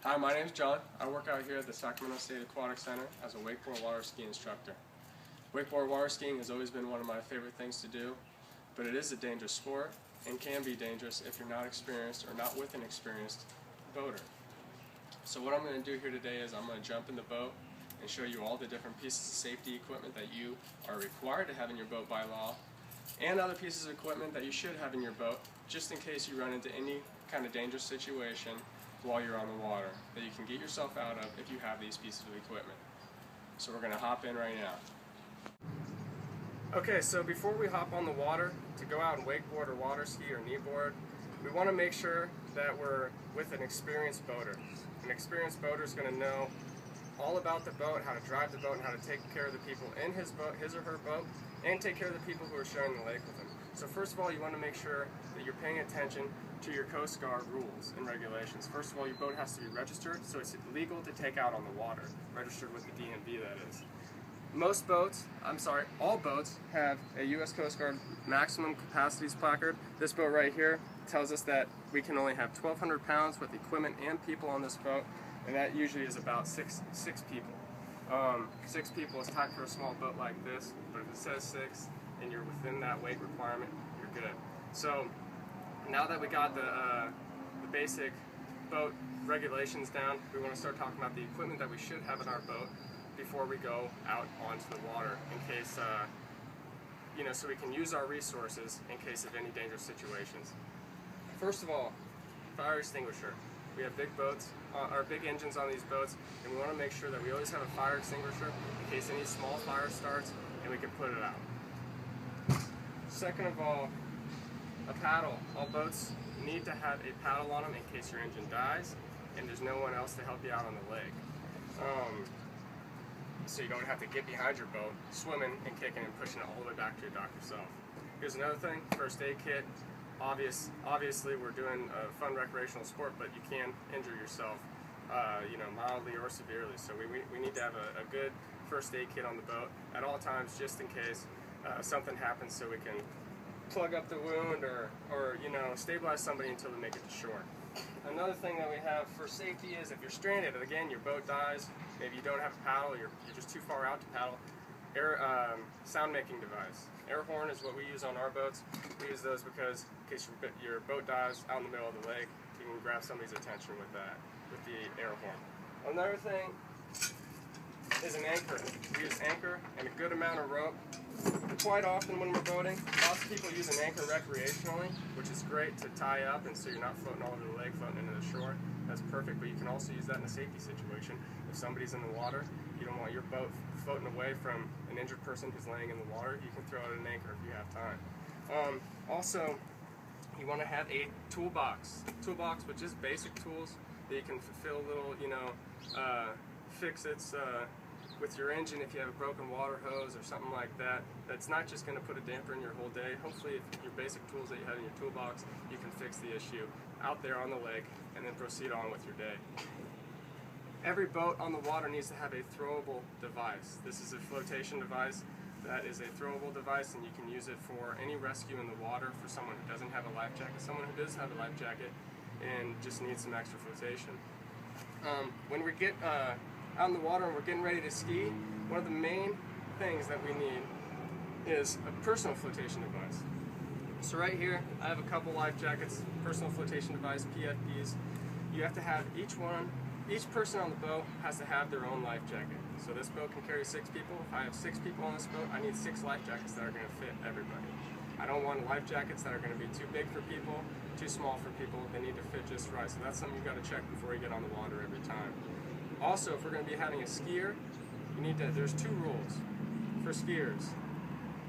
Hi, my name is John. I work out here at the Sacramento State Aquatic Center as a wakeboard water ski instructor. Wakeboard water skiing has always been one of my favorite things to do, but it is a dangerous sport and can be dangerous if you're not experienced or not with an experienced boater. So what I'm going to do here today is I'm going to jump in the boat and show you all the different pieces of safety equipment that you are required to have in your boat by law, and other pieces of equipment that you should have in your boat just in case you run into any kind of dangerous situation while you're on the water that you can get yourself out of if you have these pieces of equipment. So we're going to hop in right now. Okay, so before we hop on the water to go out and wakeboard or water ski or kneeboard, we want to make sure that we're with an experienced boater. An experienced boater is going to know all about the boat, how to drive the boat, and how to take care of the people in his boat, his or her boat, and take care of the people who are sharing the lake with him. So first of all, you want to make sure that you're paying attention to your Coast Guard rules and regulations. First of all, your boat has to be registered, so it's legal to take out on the water. Registered with the DMV, that is. All boats have a U.S. Coast Guard maximum capacities placard. This boat right here tells us that we can only have 1,200 pounds with equipment and people on this boat, and that usually is about six people. 6 people is tight for a small boat like this, but if it says 6 and you're within that weight requirement, you're good. So now that we got the basic boat regulations down, we want to start talking about the equipment that we should have in our boat before we go out onto the water, in case, so we can use our resources in case of any dangerous situations. First of all, fire extinguisher. We have big boats, or big engines on these boats, and we want to make sure that we always have a fire extinguisher in case any small fire starts and we can put it out. Second of all, a paddle. All boats need to have a paddle on them in case your engine dies and there's no one else to help you out on the lake. So you don't have to get behind your boat, swimming and kicking and pushing it all the way back to your dock yourself. Here's another thing, first aid kit. Obviously we're doing a fun recreational sport, but you can injure yourself mildly or severely. So we need to have a good first aid kit on the boat at all times, just in case something happens, so we can plug up the wound or stabilize somebody until they make it to shore. Another thing that we have for safety is if you're stranded, again, your boat dies, maybe you don't have a paddle, you're just too far out to paddle, sound making device. Air horn is what we use on our boats. We use those because in case your boat dies out in the middle of the lake, you can grab somebody's attention with the air horn. Another thing is an anchor. We use anchor and a good amount of rope. Quite often when we're boating, lots of people use an anchor recreationally, which is great to tie up and so you're not floating all over the lake, floating into the shore. That's perfect, but you can also use that in a safety situation. If somebody's in the water, you don't want your boat floating away from an injured person who's laying in the water, you can throw out an anchor if you have time. Also, you want to have a toolbox with just basic tools that you can fulfill little, fix-its with your engine if you have a broken water hose or something like that. That's not just going to put a damper in your whole day. Hopefully, if your basic tools that you have in your toolbox, you can fix the issue out there on the lake and then proceed on with your day. Every boat on the water needs to have a throwable device. This is a flotation device that is a throwable device, and you can use it for any rescue in the water for someone who doesn't have a life jacket, someone who does have a life jacket and just needs some extra flotation. When we get out in the water and we're getting ready to ski, one of the main things that we need is a personal flotation device. So right here, I have a couple life jackets, personal flotation device, PFDs. You have to have each person on the boat has to have their own life jacket. So this boat can carry 6 people. If I have 6 people on this boat, I need 6 life jackets that are going to fit everybody. I don't want life jackets that are going to be too big for people, too small for people. They need to fit just right. So that's something you've got to check before you get on the water every time. Also, if we're going to be having a skier, there's 2 rules for skiers.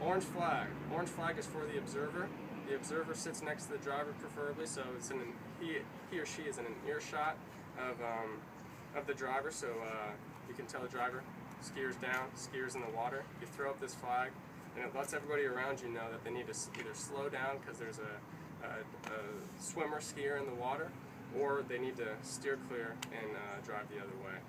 Orange flag. Orange flag is for the observer. The observer sits next to the driver preferably, so it's he or she is in an earshot of the driver, so you can tell the driver, skier's down, skier's in the water. You throw up this flag, and it lets everybody around you know that they need to either slow down because there's a swimmer skier in the water, or they need to steer clear and drive the other way.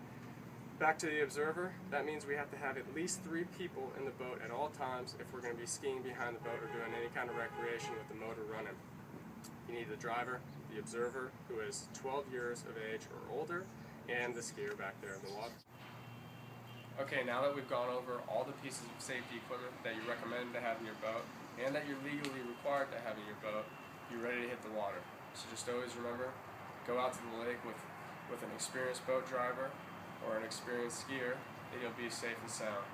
Back to the observer, that means we have to have at least 3 people in the boat at all times if we're going to be skiing behind the boat or doing any kind of recreation with the motor running. You need the driver, the observer, who is 12 years of age or older, and the skier back there in the water. Okay, now that we've gone over all the pieces of safety equipment that you recommend to have in your boat and that you're legally required to have in your boat, you're ready to hit the water. So just always remember, go out to the lake with an experienced boat driver or an experienced skier, and you'll be safe and sound.